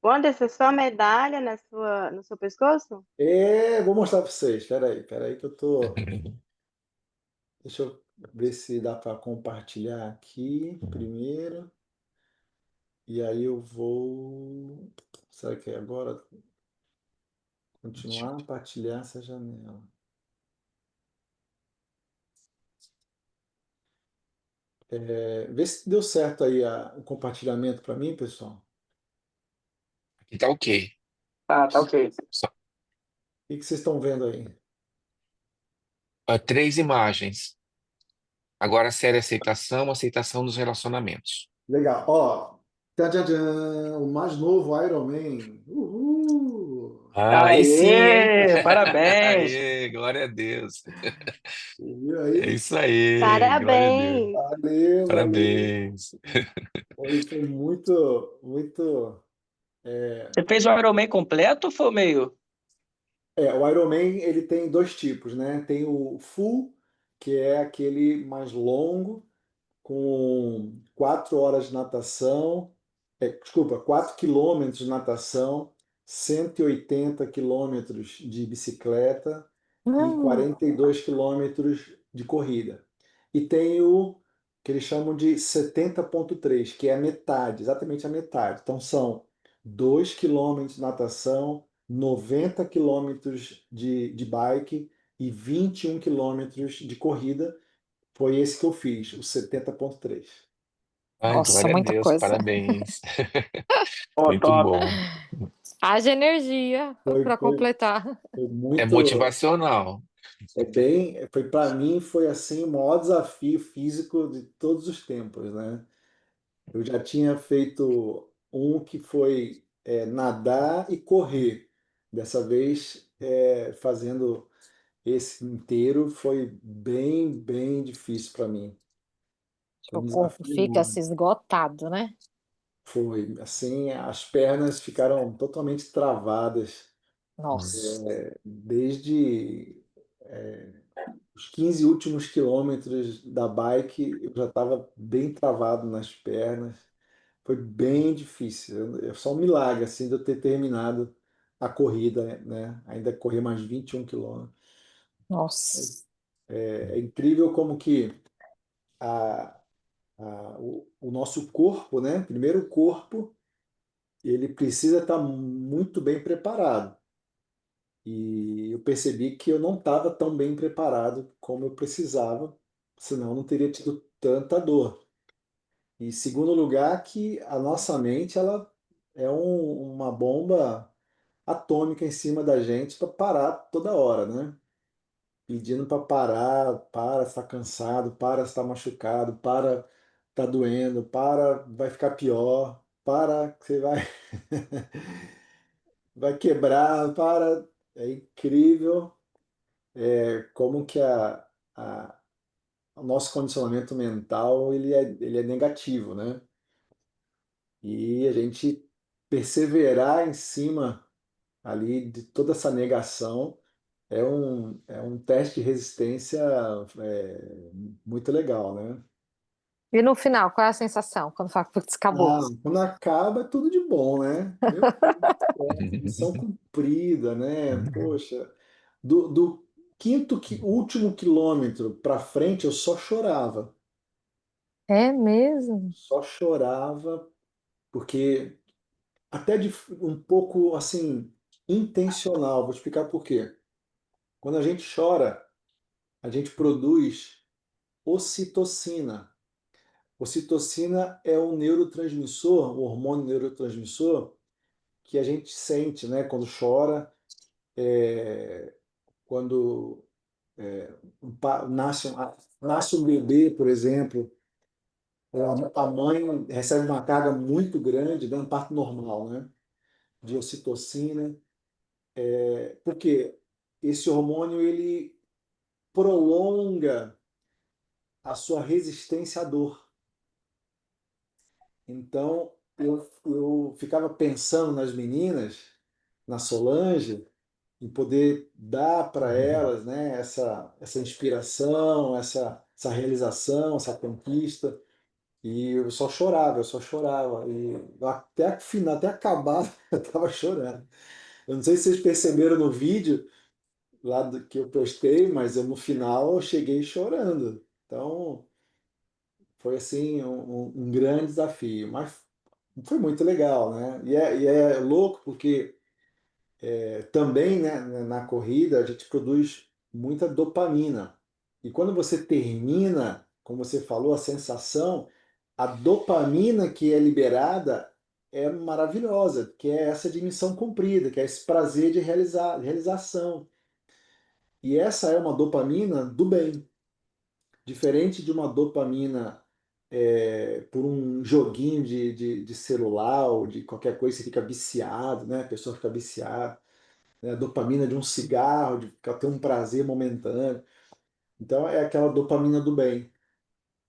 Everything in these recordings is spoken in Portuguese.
Anderson, só medalha no seu pescoço? Vou mostrar para vocês. Espera aí que eu tô. Deixa eu ver se dá para compartilhar aqui primeiro. E aí eu vou. Será que é agora? Continuar a partilhar essa janela. Vê se deu certo aí o compartilhamento para mim, pessoal. Aqui tá ok. Tá ok. Só, O que vocês estão vendo aí? três imagens. Agora a série aceitação, aceitação dos relacionamentos. Legal. Ó, tchan, o mais novo Iron Man. Uhul! Ah, aí sim, hein? Aê, parabéns. Aê, glória a Deus. Você viu É aí? isso aí, glória a Deus. Parabéns. Valeu. Parabéns. Foi muito, muito. Você fez o Ironman completo ou foi meio? O Iron Man ele tem dois tipos, né? Tem o full, que é aquele mais longo, com 4 horas de natação, desculpa, 4 km de natação, 180 quilômetros de bicicleta e Hum. 42 quilômetros de corrida. E tem o que eles chamam de 70,3, que é a metade, exatamente a metade. Então são 2 km de natação, 90 quilômetros de bike e 21 quilômetros de corrida. Foi esse que eu fiz, o 70,3. Ai, Nossa, glória a muita Deus, coisa. parabéns. Ó, Muito top. bom. Haja energia Foi, para foi, completar. foi É muito, motivacional. foi para mim foi assim o maior desafio físico de todos os tempos, né? Eu já tinha feito um que foi nadar e correr. Dessa vez, fazendo esse inteiro foi bem, bem difícil para mim. Foi O um corpo desafio fica enorme. se esgotado, né? Foi assim, as pernas ficaram totalmente travadas Nossa. desde os 15 últimos quilômetros da bike, eu já estava bem travado nas pernas. Foi bem difícil. É só um milagre assim de eu ter terminado a corrida, né? Ainda correr mais 21 quilômetros. Nossa. É incrível como que a, o nosso corpo, né? Primeiro o corpo, ele precisa estar muito bem preparado. E eu percebi que eu não estava tão bem preparado como eu precisava, senão eu não teria tido tanta dor. E segundo lugar, que a nossa mente ela é uma bomba atômica em cima da gente para parar toda hora, né? Pedindo para parar, para, está cansado, para, está machucado, para, está doendo, para, vai ficar pior, para, que você vai, vai quebrar, para. É incrível como que o nosso condicionamento mental ele é negativo, né? E a gente perseverar em cima ali de toda essa negação é um teste de resistência muito legal, né? E no final, qual é a sensação quando fala, putz, acabou? Quando acaba é tudo de bom, né? Meu Deus do céu, missão cumprida, né? Poxa, do quinto último quilômetro para frente eu É mesmo? só chorava porque até um pouco assim intencional. Vou explicar por quê. Quando a gente chora, a gente produz ocitocina. Ocitocina é um neurotransmissor, um hormônio neurotransmissor que a gente sente, né, quando chora, quando nasce um bebê, por exemplo, a mãe recebe uma carga muito grande, dando parto normal, né, de ocitocina, porque esse hormônio ele prolonga a sua resistência à dor. Então, eu ficava pensando nas meninas, na Solange, em poder dar para elas, né, essa inspiração, essa realização, essa conquista. E eu só chorava, eu só chorava. E até o final, até acabar, eu estava chorando. Eu não sei se vocês perceberam no vídeo lá que eu postei, mas no final eu cheguei chorando. Então, foi assim um grande desafio, mas foi muito legal, né? E é louco porque também, né, na corrida a gente produz muita dopamina. E quando você termina, como você falou, a sensação, a dopamina que é liberada é maravilhosa, que é essa de missão cumprida, que é esse prazer de realização. E essa é uma dopamina do bem, diferente de uma dopamina por um joguinho de celular ou de qualquer coisa, você fica viciado, né? A pessoa fica viciada, né? A dopamina de um cigarro, de ter um prazer momentâneo. Então é aquela dopamina do bem,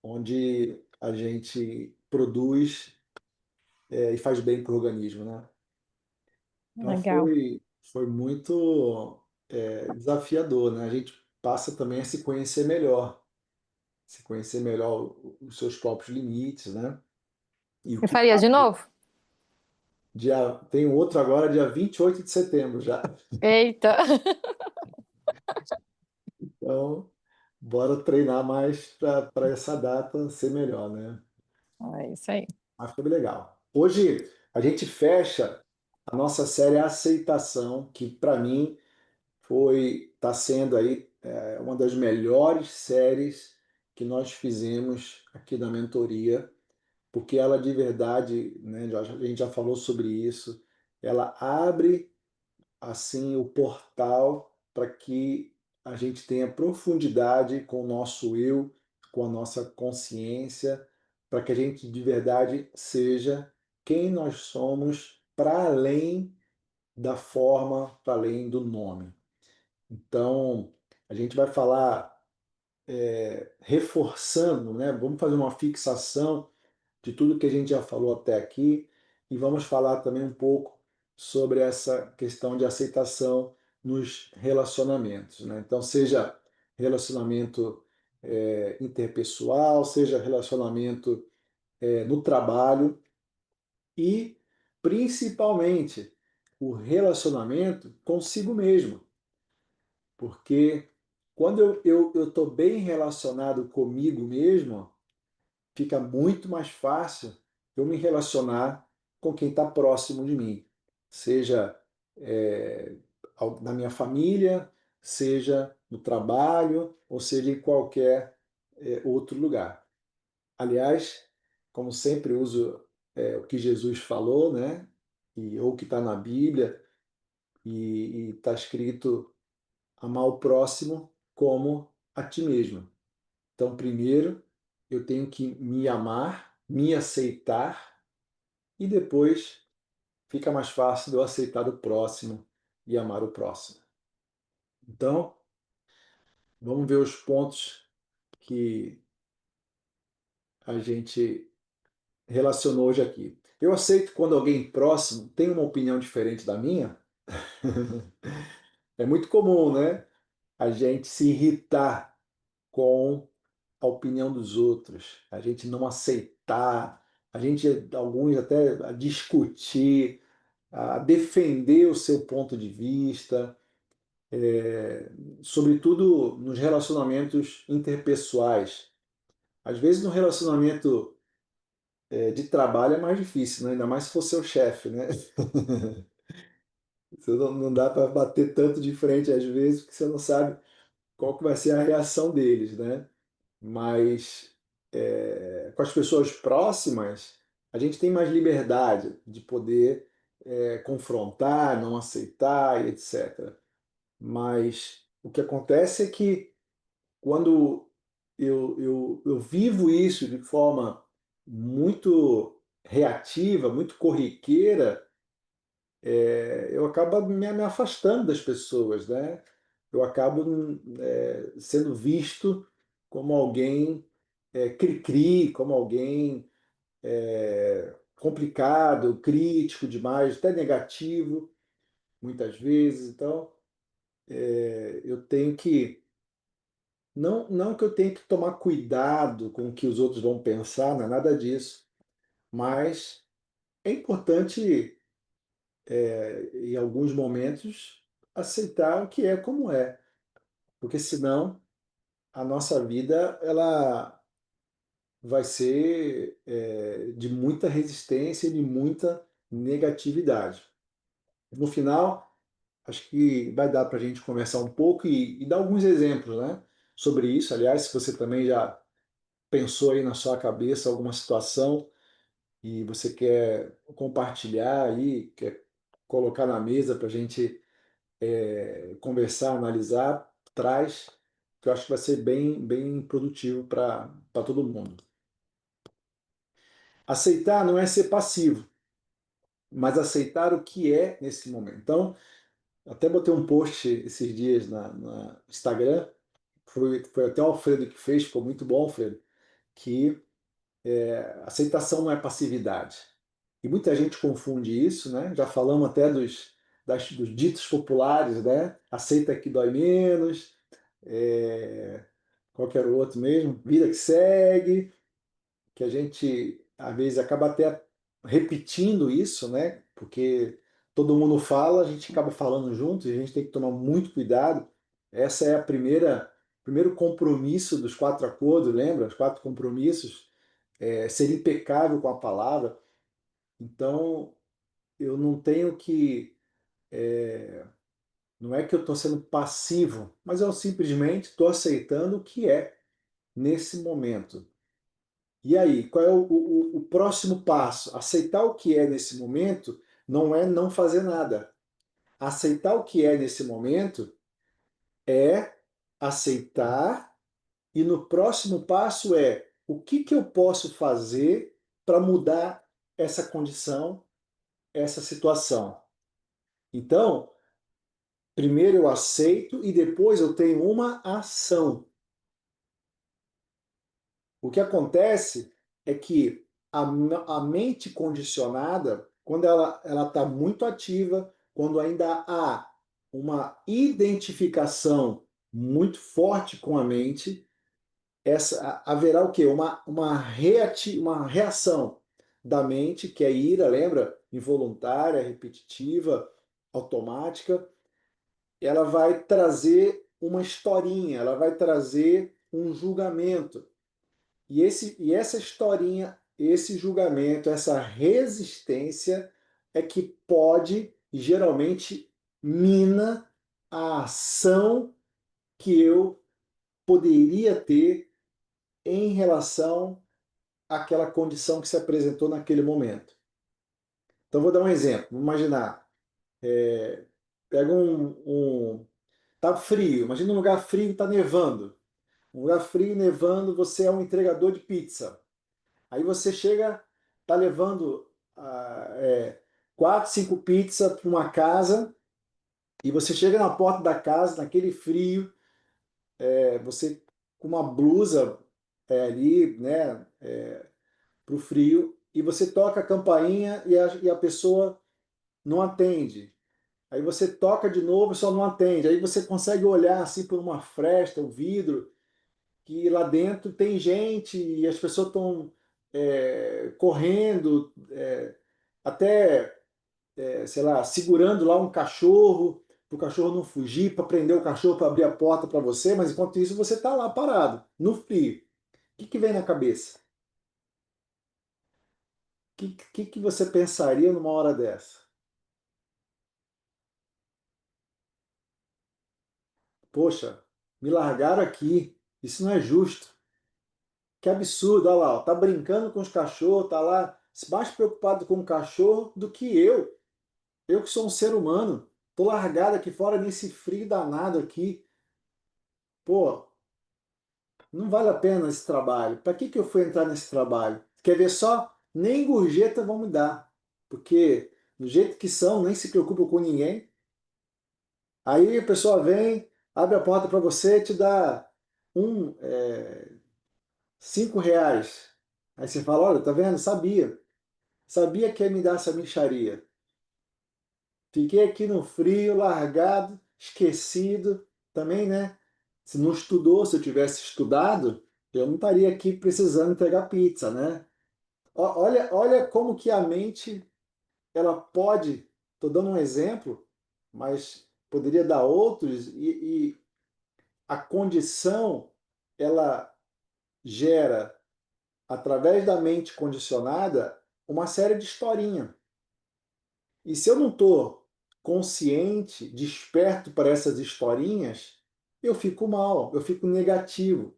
onde a gente produz e faz bem para o organismo, né? Então Legal. foi muito desafiador, né? A gente passa também a se conhecer melhor os seus próprios limites, né? E o E que faria de fazer. novo? Tem um outro agora, dia 28 de setembro já. Eita! Então, bora treinar mais para essa data ser melhor, né? É isso aí. Mas foi legal. Hoje a gente fecha a nossa série Aceitação, que para mim está sendo aí uma das melhores séries que nós fizemos aqui na mentoria, porque ela de verdade, né, a gente já falou sobre isso, ela abre assim o portal para que a gente tenha profundidade com o nosso eu, com a nossa consciência, para que a gente de verdade seja quem nós somos para além da forma, para além do nome. Então, a gente vai falar reforçando, né? Vamos fazer uma fixação de tudo que a gente já falou até aqui e vamos falar também um pouco sobre essa questão de aceitação nos relacionamentos, né? Então, seja relacionamento interpessoal, seja relacionamento no trabalho e, principalmente, o relacionamento consigo mesmo, porque quando eu estou bem relacionado comigo mesmo, fica muito mais fácil eu me relacionar com quem está próximo de mim, seja é, na minha família, seja no trabalho, ou seja em qualquer outro lugar. Aliás, como sempre uso o que Jesus falou, né? Ou que está na Bíblia, e está escrito amar o próximo como a ti mesmo. Então, primeiro, eu tenho que me amar, me aceitar, e depois fica mais fácil de eu aceitar o próximo e amar o próximo. Então, vamos ver os pontos que a gente relacionou hoje aqui. Eu aceito quando alguém próximo tem uma opinião diferente da minha. É muito comum, né? A gente se irritar com a opinião dos outros, a gente não aceitar, a gente, alguns até a discutir, a defender o seu ponto de vista, sobretudo nos relacionamentos interpessoais. Às vezes no relacionamento de trabalho é mais difícil, né? Ainda mais se for seu chefe, né? Você não dá para bater tanto de frente às vezes, porque você não sabe qual que vai ser a reação deles, né? Mas com as pessoas próximas, a gente tem mais liberdade de poder confrontar, não aceitar, e etc. Mas o que acontece é que quando eu vivo isso de forma muito reativa, muito corriqueira, eu acabo me afastando das pessoas, né? Eu acabo sendo visto como alguém cri-cri, como alguém complicado, crítico demais, até negativo, muitas vezes. Então, eu tenho que Não que eu tenha que tomar cuidado com o que os outros vão pensar, não é nada disso, mas é importante, em alguns momentos, aceitar o que é como é, porque senão a nossa vida ela vai ser de muita resistência e de muita negatividade. No final, acho que vai dar para a gente conversar um pouco e dar alguns exemplos, né, sobre isso. Aliás, se você também já pensou aí na sua cabeça alguma situação e você quer compartilhar aí, quer colocar na mesa para a gente conversar, analisar, traz, que eu acho que vai ser bem produtivo para todo mundo. Aceitar não é ser passivo, mas aceitar o que é nesse momento. Então, até botei um post esses dias na Instagram, foi até o Alfredo que fez, ficou muito bom, Alfredo, que aceitação não é passividade. E muita gente confunde isso, né? Já falamos até dos ditos populares, né? Aceita que dói menos, qualquer outro mesmo, vida que segue, que a gente às vezes acaba até repetindo isso, né? Porque todo mundo fala, a gente acaba falando junto e a gente tem que tomar muito cuidado. Essa é primeiro compromisso dos 4 acordos, lembra? Os 4 compromissos, ser impecável com a palavra. Então, eu não tenho que, não é que eu estou sendo passivo, mas eu simplesmente estou aceitando o que é nesse momento. E aí, qual é o próximo passo? Aceitar o que é nesse momento não é não fazer nada. Aceitar o que é nesse momento é aceitar, e no próximo passo é o que eu posso fazer para mudar essa condição, essa situação. Então, primeiro eu aceito e depois eu tenho uma ação. O que acontece é que a mente condicionada, quando ela está muito ativa, quando ainda há uma identificação muito forte com a mente, haverá o quê? Uma reação da mente, que é ira, lembra? Involuntária, repetitiva, automática. Ela vai trazer uma historinha, ela vai trazer um julgamento. E essa historinha, esse julgamento, essa resistência é que pode, e geralmente, mina a ação que eu poderia ter em relação àquela condição que se apresentou naquele momento. Então, vou dar um exemplo. Vamos imaginar. Pega tá frio. Imagina um lugar frio e está nevando. Um lugar frio, nevando, você é um entregador de pizza. Aí você chega, tá levando 4, 5 pizzas para uma casa e você chega na porta da casa, naquele frio, você com uma blusa ali, né, pro frio, e você toca a campainha e a pessoa não atende. Aí você toca de novo e só não atende. Aí você consegue olhar assim por uma fresta, um vidro, que lá dentro tem gente e as pessoas estão correndo, até, sei lá, segurando lá um cachorro, para o cachorro não fugir, para prender o cachorro para abrir a porta para você, mas enquanto isso você está lá parado, no frio. O que vem na cabeça? O que você pensaria numa hora dessa? Poxa, me largaram aqui, isso não é justo. Que absurdo, olha lá, ó, tá brincando com os cachorros, tá lá mais preocupado com o cachorro do que eu. Eu que sou um ser humano, tô largado aqui fora nesse frio danado aqui. Pô, não vale a pena esse trabalho. Para que eu fui entrar nesse trabalho? Quer ver só? Nem gorjeta vão me dar, porque do jeito que são, nem se preocupam com ninguém. Aí a pessoa vem, abre a porta para você, te dá 5 reais. Aí você fala, olha, tá vendo? Sabia que ia me dar essa mixaria. Fiquei aqui no frio, largado, esquecido, também, né? Se não estudou, se eu tivesse estudado, eu não estaria aqui precisando entregar pizza, né? Olha como que a mente ela pode, estou dando um exemplo, mas poderia dar outros, e a condição ela gera, através da mente condicionada, uma série de historinha. E se eu não estou consciente, desperto para essas historinhas, eu fico mal, eu fico negativo,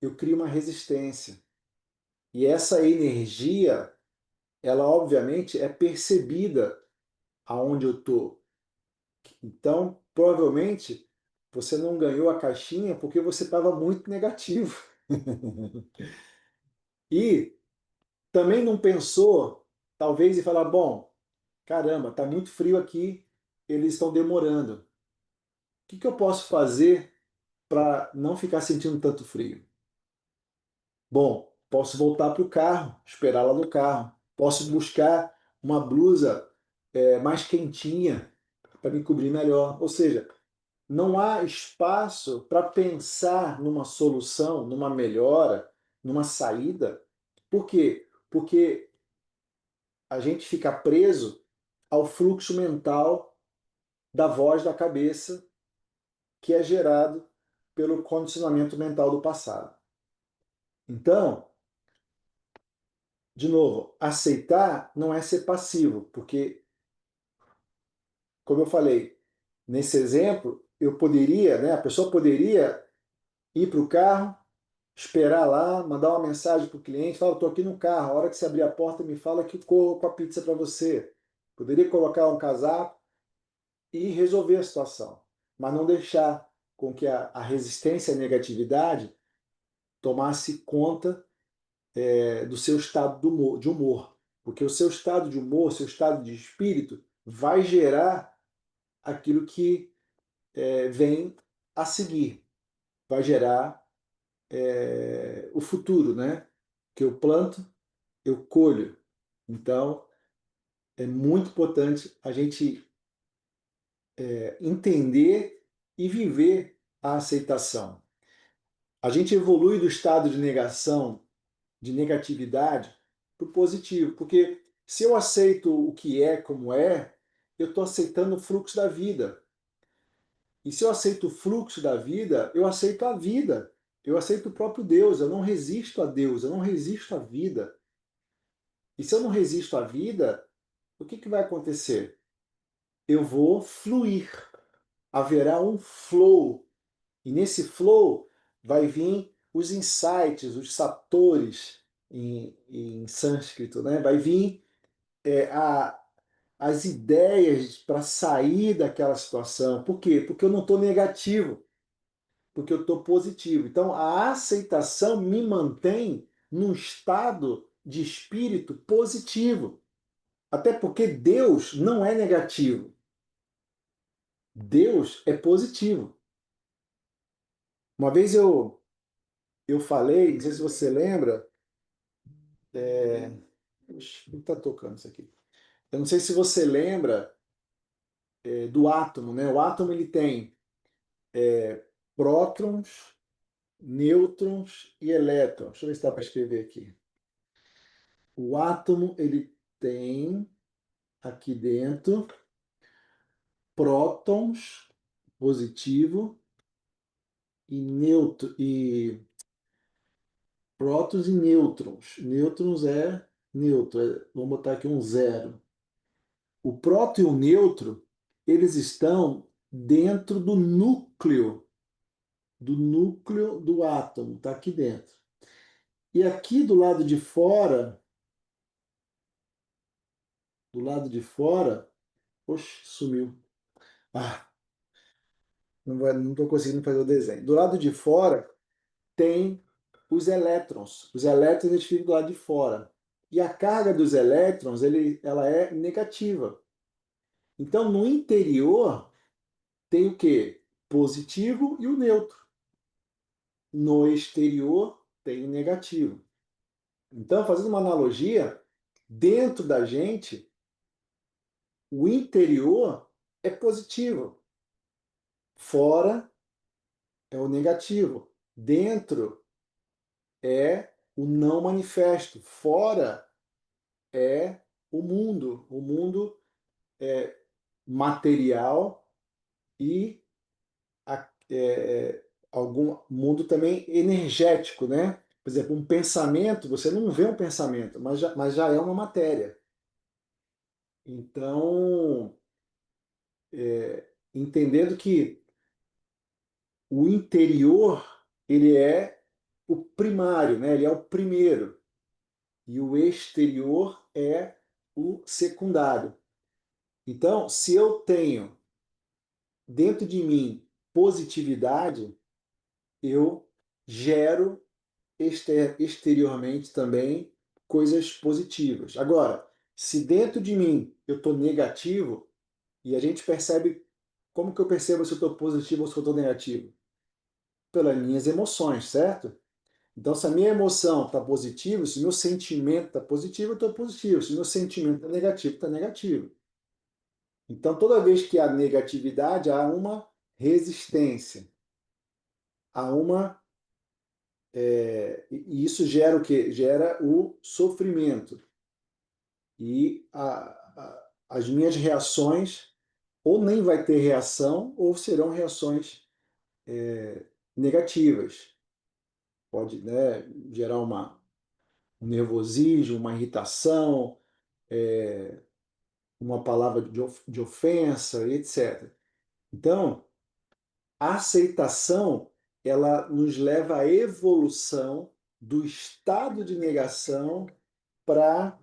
eu crio uma resistência. E essa energia, ela obviamente é percebida aonde eu estou. Então, provavelmente, você não ganhou a caixinha porque você estava muito negativo. E também não pensou, talvez, em falar, bom, caramba, está muito frio aqui, eles estão demorando. O que eu posso fazer para não ficar sentindo tanto frio? Bom, posso voltar para o carro, esperar lá no carro. Posso buscar uma blusa mais quentinha para me cobrir melhor. Ou seja, não há espaço para pensar numa solução, numa melhora, numa saída. Por quê? Porque a gente fica preso ao fluxo mental da voz da cabeça que é gerado pelo condicionamento mental do passado. Então, de novo, aceitar não é ser passivo, porque, como eu falei, nesse exemplo, eu poderia, né, a pessoa poderia ir para o carro, esperar lá, mandar uma mensagem para o cliente, falar, estou aqui no carro, a hora que você abrir a porta, me fala que corro com a pizza para você. Poderia colocar um casaco e resolver a situação, mas não deixar com que a resistência à negatividade tomasse conta do seu estado de humor. Porque o seu estado de humor, seu estado de espírito, vai gerar aquilo que vem a seguir. Vai gerar o futuro, né? Que eu planto, eu colho. Então, é muito importante a gente entender e viver a aceitação. A gente evolui do estado de negação, de negatividade, para o positivo, porque se eu aceito o que é como é, eu estou aceitando o fluxo da vida. E se eu aceito o fluxo da vida, eu aceito a vida. Eu aceito o próprio Deus. Eu não resisto a Deus, eu não resisto à vida. E se eu não resisto à vida, o que vai acontecer? Eu vou fluir. Haverá um flow. E nesse flow vai vir os insights, os satores em sânscrito, né? Vai vir as ideias para sair daquela situação. Por quê? Porque eu não estou negativo, porque eu estou positivo. Então, a aceitação me mantém num estado de espírito positivo. Até porque Deus não é negativo. Deus é positivo. Uma vez eu falei, não sei se você lembra, Puxa, está tocando isso aqui. Eu não sei se você lembra do átomo, né? O átomo ele tem prótons, nêutrons e elétrons. Deixa eu ver se dá para escrever aqui. O átomo ele tem aqui dentro prótons positivo e prótons e nêutrons. Nêutrons é neutro. Vamos botar aqui um zero. O próton e o nêutron, eles estão dentro do núcleo do átomo, está aqui dentro. E aqui do lado de fora, oxe, sumiu. Ah, não estou conseguindo fazer o desenho. Do lado de fora tem os elétrons. Os elétrons eles ficam do lado de fora. E a carga dos elétrons ela é negativa. Então, no interior, tem o quê? Positivo e o neutro. No exterior, tem o negativo. Então, fazendo uma analogia, dentro da gente, o interior é positivo. Fora é o negativo. Dentro é o não manifesto. Fora é o mundo. O mundo é material e algum mundo também energético, né? Por exemplo, um pensamento, você não vê um pensamento, mas já é uma matéria. Então, entendendo que o interior, ele é o primário, né? Ele é o primeiro. E o exterior é o secundário. Então, se eu tenho dentro de mim positividade, eu gero exteriormente também coisas positivas. Agora, se dentro de mim eu estou negativo, e a gente percebe, como que eu percebo se eu estou positivo ou se eu estou negativo? Pelas minhas emoções, certo? Então, se a minha emoção está positiva, se o meu sentimento está positivo, eu estou positivo. Se o meu sentimento está negativo, está negativo. Então, toda vez que há negatividade, há uma resistência. Há uma. E isso gera o quê? Gera o sofrimento. E as minhas reações, ou nem vai ter reação, ou serão reações negativas. Pode, né, gerar um nervosismo, uma irritação, uma palavra de ofensa, etc. Então, a aceitação, ela nos leva à evolução do estado de negação para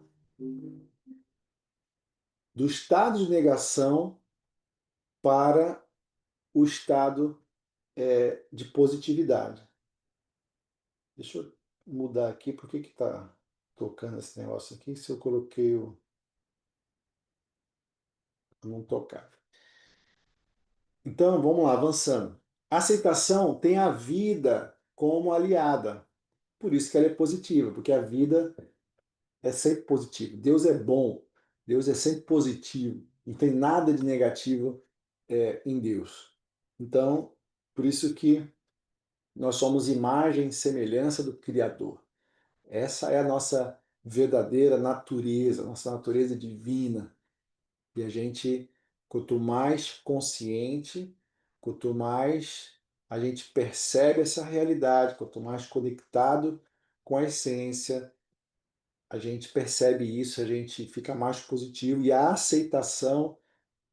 do estado de negação para o estado de positividade. Deixa eu mudar aqui, por que está tocando esse negócio aqui? Se eu coloquei o não tocar. Então, vamos lá, avançando. A aceitação tem a vida como aliada. Por isso que ela é positiva, porque a vida é sempre positiva. Deus é bom, Deus é sempre positivo. Não tem nada de negativo em Deus. Então, por isso que nós somos imagem e semelhança do Criador. Essa é a nossa verdadeira natureza, nossa natureza divina. E a gente, quanto mais consciente, quanto mais a gente percebe essa realidade, quanto mais conectado com a essência, a gente percebe isso, a gente fica mais positivo e a aceitação,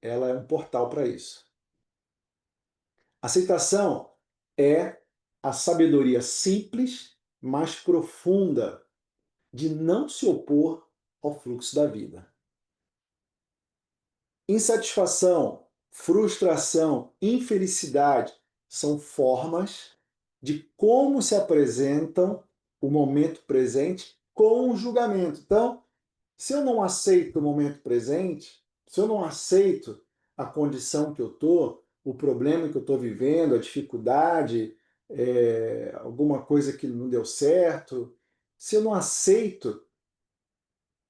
ela é um portal para isso. Aceitação é a sabedoria simples, mas profunda de não se opor ao fluxo da vida. Insatisfação, frustração, infelicidade são formas de como se apresentam o momento presente com o julgamento. Então, se eu não aceito o momento presente, se eu não aceito a condição que eu estou, o problema que eu estou vivendo, a dificuldade, alguma coisa que não deu certo, se eu não aceito,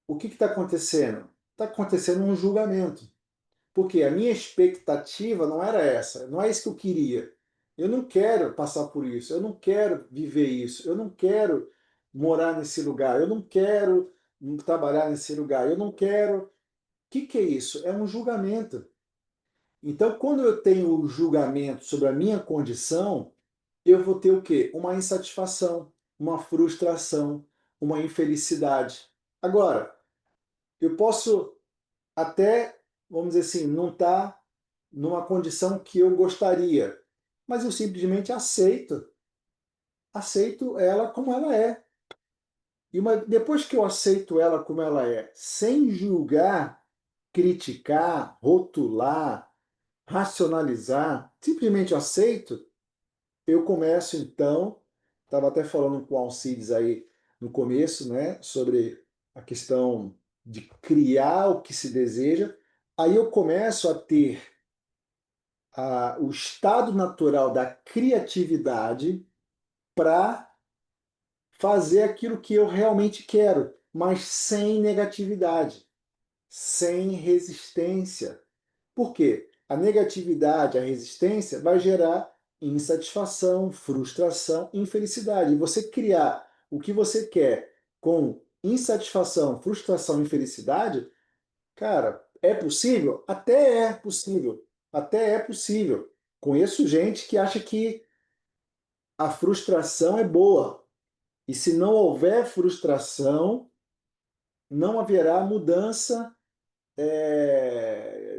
o que está acontecendo? Está acontecendo um julgamento. Porque a minha expectativa não era essa, não é isso que eu queria. Eu não quero passar por isso, eu não quero viver isso, eu não quero morar nesse lugar, eu não quero trabalhar nesse lugar, eu não quero. O que é isso? É um julgamento. Então, quando eu tenho o julgamento sobre a minha condição, eu vou ter o quê? Uma insatisfação, uma frustração, uma infelicidade. Agora, eu posso até, vamos dizer assim, não estar numa condição que eu gostaria, mas eu simplesmente aceito ela como ela é. Depois que eu aceito ela como ela é, sem julgar, criticar, rotular, racionalizar, simplesmente aceito, eu começo então, estava até falando com o Alcides aí no começo, né, sobre a questão de criar o que se deseja, aí eu começo a ter o estado natural da criatividade para fazer aquilo que eu realmente quero, mas sem negatividade, sem resistência. Por quê? A negatividade, a resistência vai gerar insatisfação, frustração, infelicidade. E você criar o que você quer com insatisfação, frustração e infelicidade, cara, é possível? Até é possível. Até é possível. Conheço gente que acha que a frustração é boa. E se não houver frustração, não haverá mudança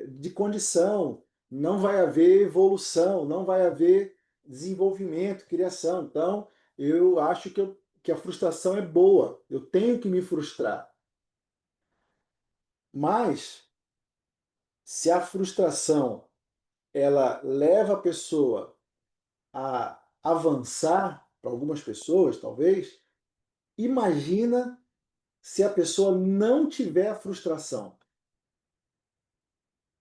de condição, não vai haver evolução, não vai haver desenvolvimento, criação. Então, eu acho que a frustração é boa, eu tenho que me frustrar. Mas, se a frustração ela leva a pessoa a avançar, para algumas pessoas, talvez, imagina se a pessoa não tiver a frustração.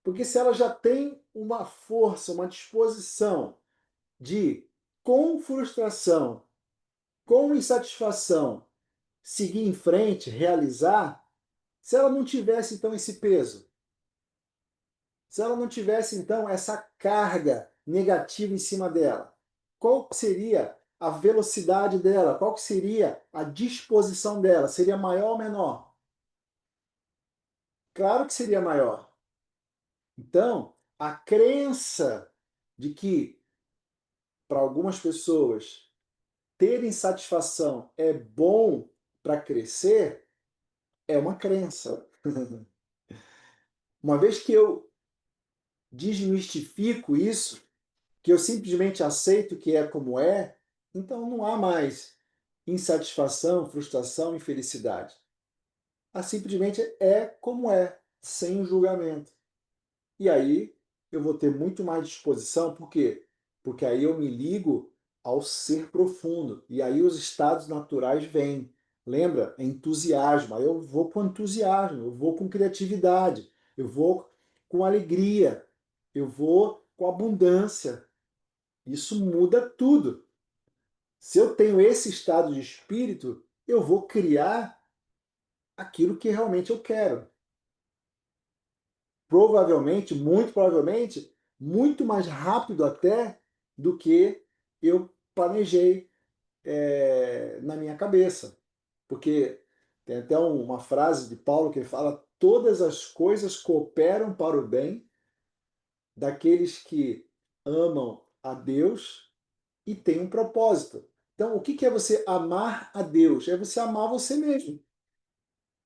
Porque se ela já tem uma força, uma disposição de, com frustração, com insatisfação, seguir em frente, realizar, se ela não tivesse então esse peso, se ela não tivesse então essa carga negativa em cima dela, qual seria a velocidade dela? Qual seria a disposição dela? Seria maior ou menor? Claro que seria maior. Então, a crença de que para algumas pessoas ter insatisfação é bom para crescer é uma crença. Uma vez que eu desmistifico isso, que eu simplesmente aceito que é como é, então não há mais insatisfação, frustração, infelicidade. Simplesmente é como é, sem julgamento. E aí eu vou ter muito mais disposição, por quê? Porque aí eu me ligo ao ser profundo, e aí os estados naturais vêm. Lembra? É entusiasmo. Aí eu vou com entusiasmo, eu vou com criatividade, eu vou com alegria, eu vou com abundância. Isso muda tudo. Se eu tenho esse estado de espírito, eu vou criar aquilo que realmente eu quero. Provavelmente, muito provavelmente, muito mais rápido até do que eu planejei na minha cabeça. Porque tem até uma frase de Paulo que ele fala: todas as coisas cooperam para o bem daqueles que amam a Deus e têm um propósito. Então, o que é você amar a Deus? É você amar você mesmo.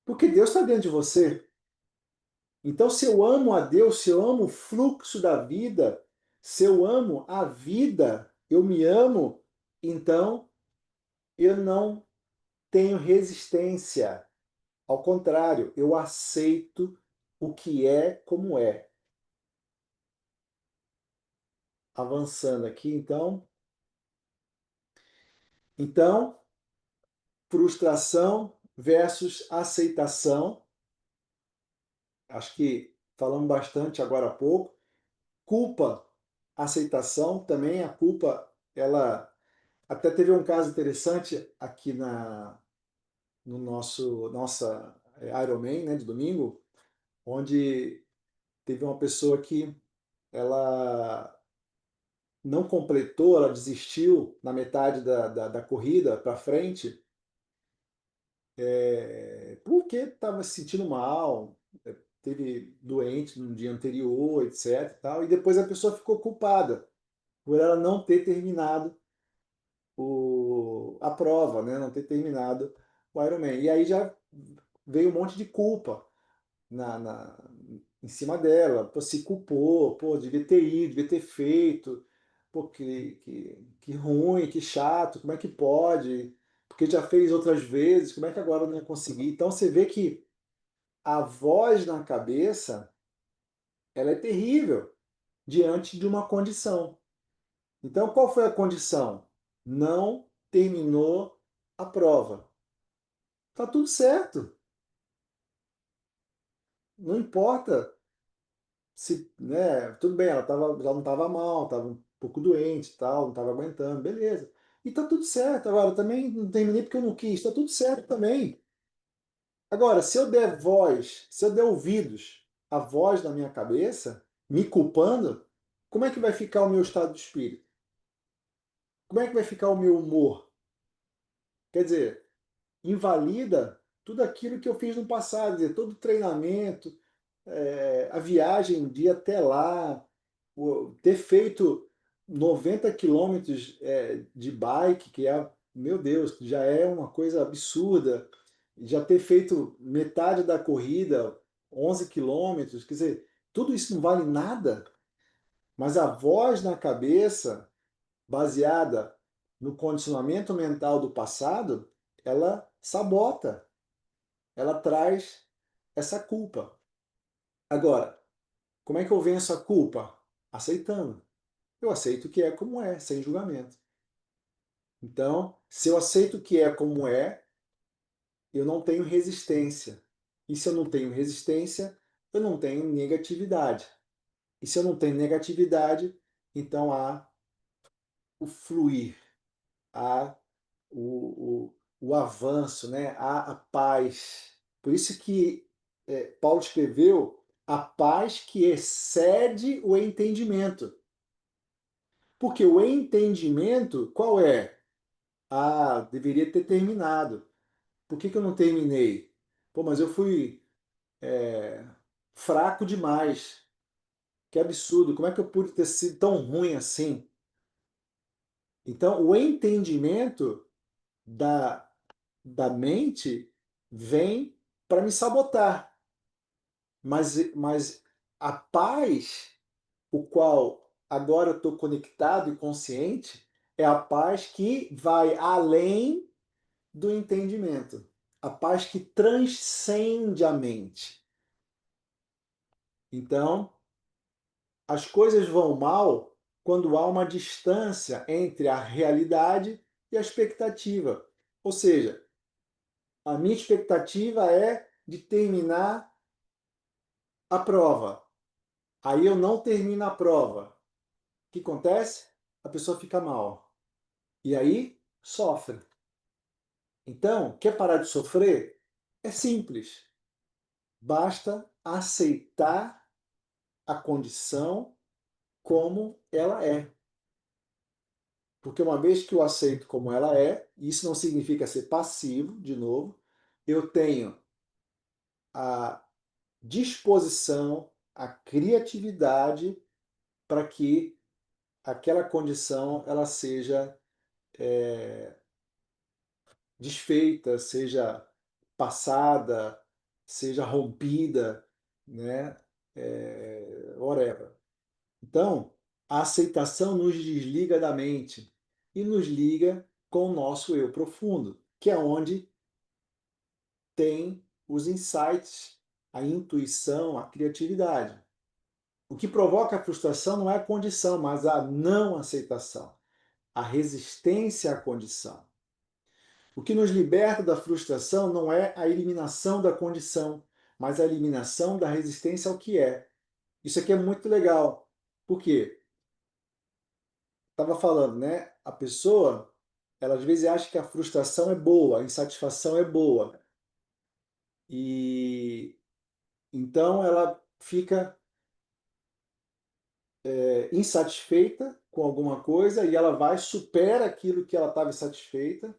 Porque Deus está dentro de você. Então, se eu amo a Deus, se eu amo o fluxo da vida, se eu amo a vida, eu me amo, então eu não tenho resistência. Ao contrário, eu aceito o que é como é. Avançando aqui, então. Então, frustração versus aceitação. Acho que falamos bastante agora há pouco. Culpa, aceitação também. A culpa, ela até teve um caso interessante aqui no nossa Ironman, né, de domingo, onde teve uma pessoa que ela não completou, ela desistiu na metade da corrida para frente, porque estava se sentindo mal, teve doente no dia anterior, etc. E tal, e depois a pessoa ficou culpada por ela não ter terminado a prova, né? Não ter terminado o Ironman. E aí já veio um monte de culpa em cima dela. Pô, se culpou, pô, devia ter ido, devia ter feito, pô, que ruim, que chato, como é que pode? Porque já fez outras vezes, como é que agora não ia conseguir? Então você vê que a voz na cabeça, ela é terrível diante de uma condição. Então, qual foi a condição? Não terminou a prova. Tá tudo certo. Não importa se, né, tudo bem, já não estava mal, estava um pouco doente, tal, não estava aguentando, beleza. E tá tudo certo. Agora, também não terminei porque eu não quis, tá tudo certo também. Agora, se eu der voz, se eu der ouvidos à voz na minha cabeça, me culpando, como é que vai ficar o meu estado de espírito? como é que vai ficar o meu humor? Quer dizer, invalida tudo aquilo que eu fiz no passado, quer dizer, todo o treinamento, a viagem de ir até lá, ter feito 90 quilômetros de bike, que é, meu Deus, já é uma coisa absurda, já ter feito metade da corrida, 11 quilômetros, quer dizer, tudo isso não vale nada, mas a voz na cabeça, baseada no condicionamento mental do passado, ela sabota, ela traz essa culpa. Agora, como é que eu venço a culpa? Aceitando. Eu aceito que é como é, sem julgamento. Então, se eu aceito que é como é, eu não tenho resistência. E se eu não tenho resistência, eu não tenho negatividade. E se eu não tenho negatividade, então há o fluir, há o avanço, né? Há a paz. Por isso que Paulo escreveu a paz que excede o entendimento. Porque o entendimento, qual é? Ah, deveria ter terminado. Por que eu não terminei? Pô, mas eu fui fraco demais. Que absurdo. Como é que eu pude ter sido tão ruim assim? Então, o entendimento da, da mente vem para me sabotar. Mas a paz, o qual agora eu estou conectado e consciente, é a paz que vai além do entendimento. A paz que transcende a mente. Então, as coisas vão mal quando há uma distância entre a realidade e a expectativa. Ou seja, a minha expectativa é de terminar a prova. Aí eu não termino a prova. O que acontece? A pessoa fica mal. E aí sofre. Então, quer parar de sofrer? É simples. Basta aceitar a condição como ela é. Porque uma vez que eu aceito como ela é, isso não significa ser passivo, de novo, eu tenho a disposição, a criatividade para que aquela condição ela seja desfeita, seja passada, seja rompida, né? Whatever. Então, a aceitação nos desliga da mente e nos liga com o nosso eu profundo, que é onde tem os insights, a intuição, a criatividade. O que provoca a frustração não é a condição, mas a não aceitação, a resistência à condição. O que nos liberta da frustração não é a eliminação da condição, mas a eliminação da resistência ao que é. Isso aqui é muito legal. Por quê? Estava falando, né? A pessoa, ela às vezes acha que a frustração é boa, a insatisfação é boa. E então ela fica insatisfeita com alguma coisa e ela vai, supera aquilo que ela estava insatisfeita.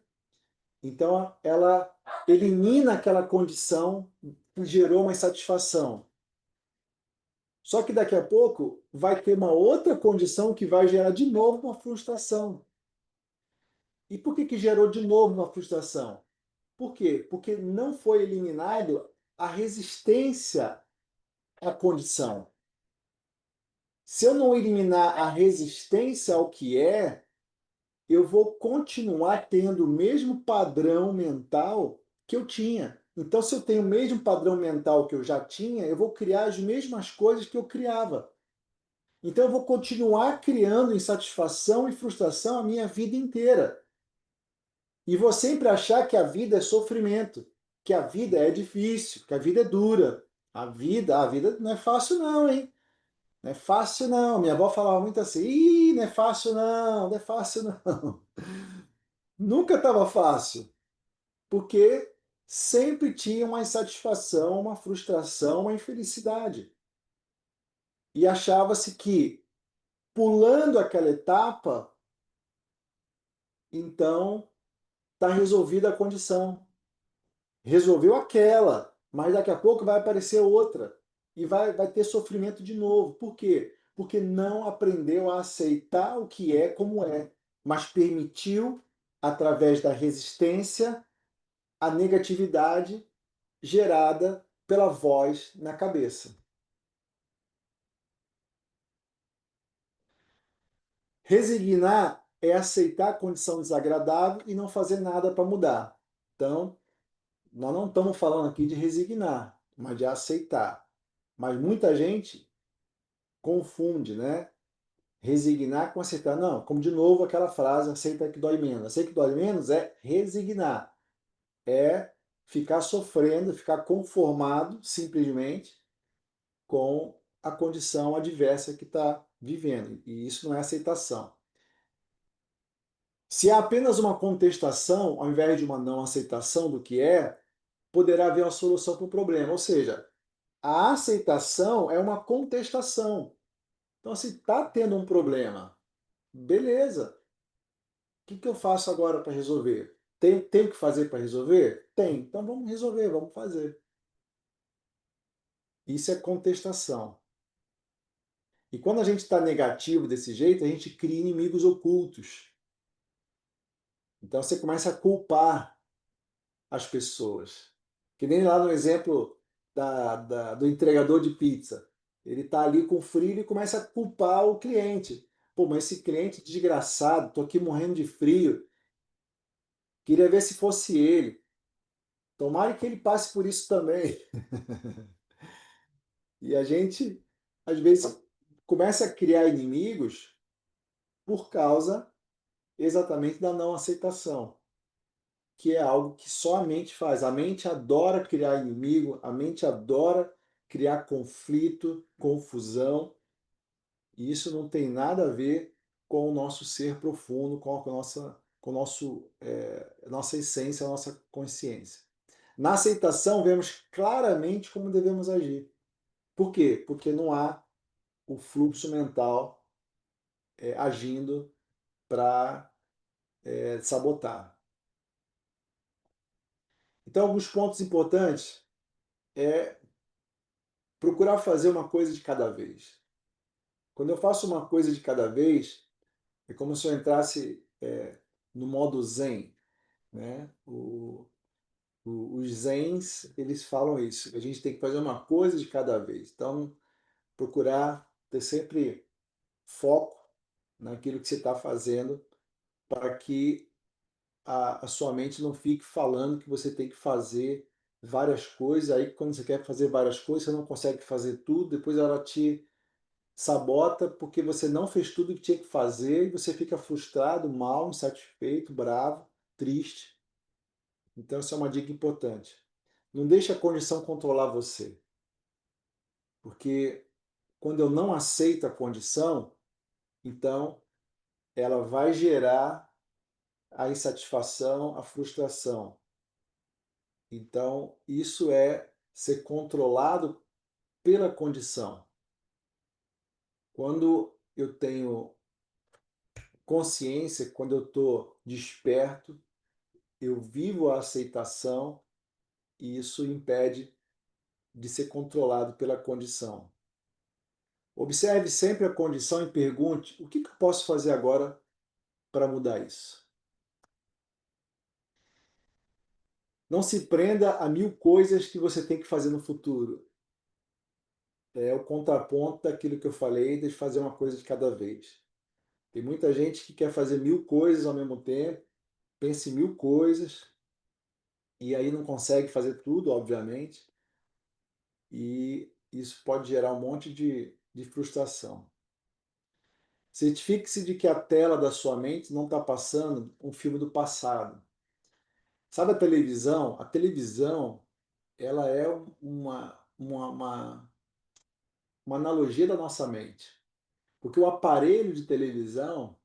Então ela elimina aquela condição que gerou uma insatisfação. Só que daqui a pouco vai ter uma outra condição que vai gerar de novo uma frustração. E por que gerou de novo uma frustração? Por quê? Porque não foi eliminado a resistência à condição. Se eu não eliminar a resistência ao que é, eu vou continuar tendo o mesmo padrão mental que eu tinha. Então, se eu tenho o mesmo padrão mental que eu já tinha, eu vou criar as mesmas coisas que eu criava. Então, eu vou continuar criando insatisfação e frustração a minha vida inteira. E vou sempre achar que a vida é sofrimento, que a vida é difícil, que a vida é dura. A vida não é fácil não, hein? Não é fácil não. Minha avó falava muito assim: Ih, não é fácil não, não é fácil não. Nunca estava fácil, porque sempre tinha uma insatisfação, uma frustração, uma infelicidade. E achava-se que, pulando aquela etapa, então está resolvida a condição. Resolveu aquela, mas daqui a pouco vai aparecer outra e vai ter sofrimento de novo. Por quê? Porque não aprendeu a aceitar o que é como é, mas permitiu, através da resistência, a negatividade gerada pela voz na cabeça. Resignar é aceitar a condição desagradável e não fazer nada para mudar. Então, nós não estamos falando aqui de resignar, mas de aceitar. Mas muita gente confunde, né? Resignar com aceitar. Não, como de novo aquela frase, aceita que dói menos. Aceita que dói menos é resignar. É ficar sofrendo, ficar conformado simplesmente com a condição adversa que está vivendo. E isso não é aceitação. Se há apenas uma contestação, ao invés de uma não aceitação do que é, poderá haver uma solução para o problema. Ou seja, a aceitação é uma contestação. Então, se está tendo um problema, beleza. O que eu faço agora para resolver? Tem que fazer para resolver? Tem. Então vamos resolver, vamos fazer. Isso é contestação. E quando a gente está negativo desse jeito, a gente cria inimigos ocultos. Então você começa a culpar as pessoas. Que nem lá no exemplo do entregador de pizza. Ele está ali com frio e começa a culpar o cliente. Pô, mas esse cliente desgraçado, tô aqui morrendo de frio. Queria ver se fosse ele. Tomara que ele passe por isso também. E a gente, às vezes, começa a criar inimigos por causa exatamente da não aceitação, que é algo que só a mente faz. A mente adora criar inimigo, a mente adora criar conflito, confusão, e isso não tem nada a ver com o nosso ser profundo, com a nossa essência, a nossa consciência. Na aceitação, vemos claramente como devemos agir. Por quê? Porque não há o fluxo mental agindo para sabotar. Então, alguns pontos importantes é procurar fazer uma coisa de cada vez. Quando eu faço uma coisa de cada vez, é como se eu entrasse no modo zen, né? Os zens, eles falam isso. A gente tem que fazer uma coisa de cada vez. Então, procurar ter sempre foco naquilo que você está fazendo para que a sua mente não fique falando que você tem que fazer várias coisas. Aí, quando você quer fazer várias coisas, você não consegue fazer tudo. Depois ela te sabota porque você não fez tudo o que tinha que fazer e você fica frustrado, mal, insatisfeito, bravo, triste. Então, essa é uma dica importante. Não deixe a condição controlar você. Porque quando eu não aceito a condição, então ela vai gerar a insatisfação, a frustração. Então, isso é ser controlado pela condição. Quando eu tenho consciência, quando eu estou desperto, eu vivo a aceitação e isso impede de ser controlado pela condição. Observe sempre a condição e pergunte: o que eu posso fazer agora para mudar isso? Não se prenda a 1000 coisas que você tem que fazer no futuro. É o contraponto daquilo que eu falei de fazer uma coisa de cada vez. Tem muita gente que quer fazer 1000 coisas ao mesmo tempo, pensa em 1000 coisas, e aí não consegue fazer tudo, obviamente, e isso pode gerar um monte de frustração. Certifique-se de que a tela da sua mente não está passando um filme do passado. Sabe a televisão? A televisão, ela é uma analogia da nossa mente. Porque o aparelho de televisão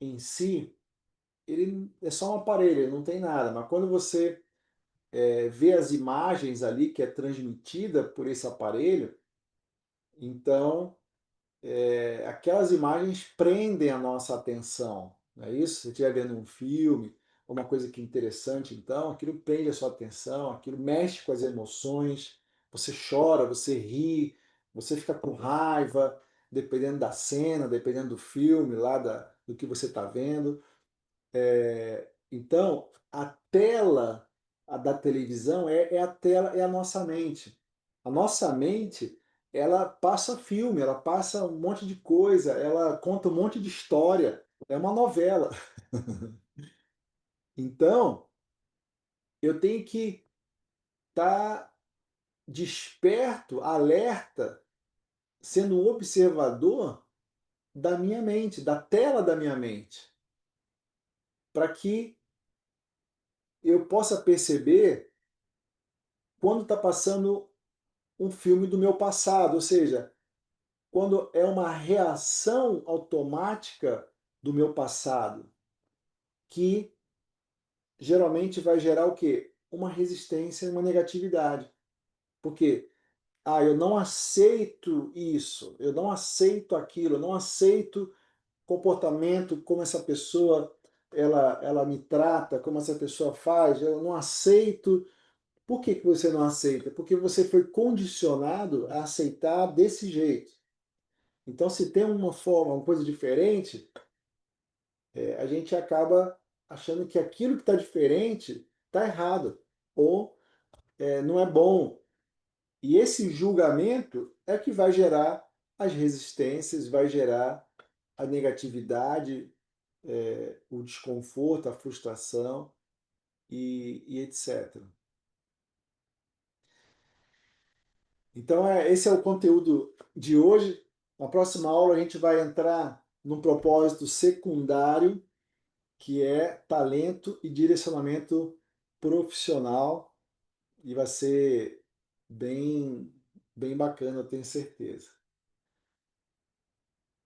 em si, ele é só um aparelho, ele não tem nada. Mas quando você vê as imagens ali que é transmitida por esse aparelho, então aquelas imagens prendem a nossa atenção. não é isso? Se você estiver vendo um filme, uma coisa que é interessante, então, aquilo prende a sua atenção, aquilo mexe com as emoções, você chora, você ri, você fica com raiva, dependendo da cena, dependendo do filme, do que você está vendo. Então, a tela da televisão é a tela, é a nossa mente. A nossa mente, ela passa filme, ela passa um monte de coisa, ela conta um monte de história, é uma novela. Então, eu tenho que estar desperto, alerta, sendo um observador da minha mente, da tela da minha mente, para que eu possa perceber quando está passando um filme do meu passado, ou seja, quando é uma reação automática do meu passado, que geralmente vai gerar o quê? Uma resistência e uma negatividade. Porque eu não aceito isso, eu não aceito aquilo, eu não aceito comportamento, como essa pessoa ela me trata, como essa pessoa faz, eu não aceito. Por que que você não aceita? Porque você foi condicionado a aceitar desse jeito. Então, se tem uma forma, uma coisa diferente, a gente acaba achando que aquilo que está diferente está errado, ou não é bom. E esse julgamento é que vai gerar as resistências, vai gerar a negatividade, o desconforto, a frustração e etc. Então, esse é o conteúdo de hoje. Na próxima aula, a gente vai entrar num propósito secundário, que é talento e direcionamento profissional, e vai ser bem, bem bacana, eu tenho certeza.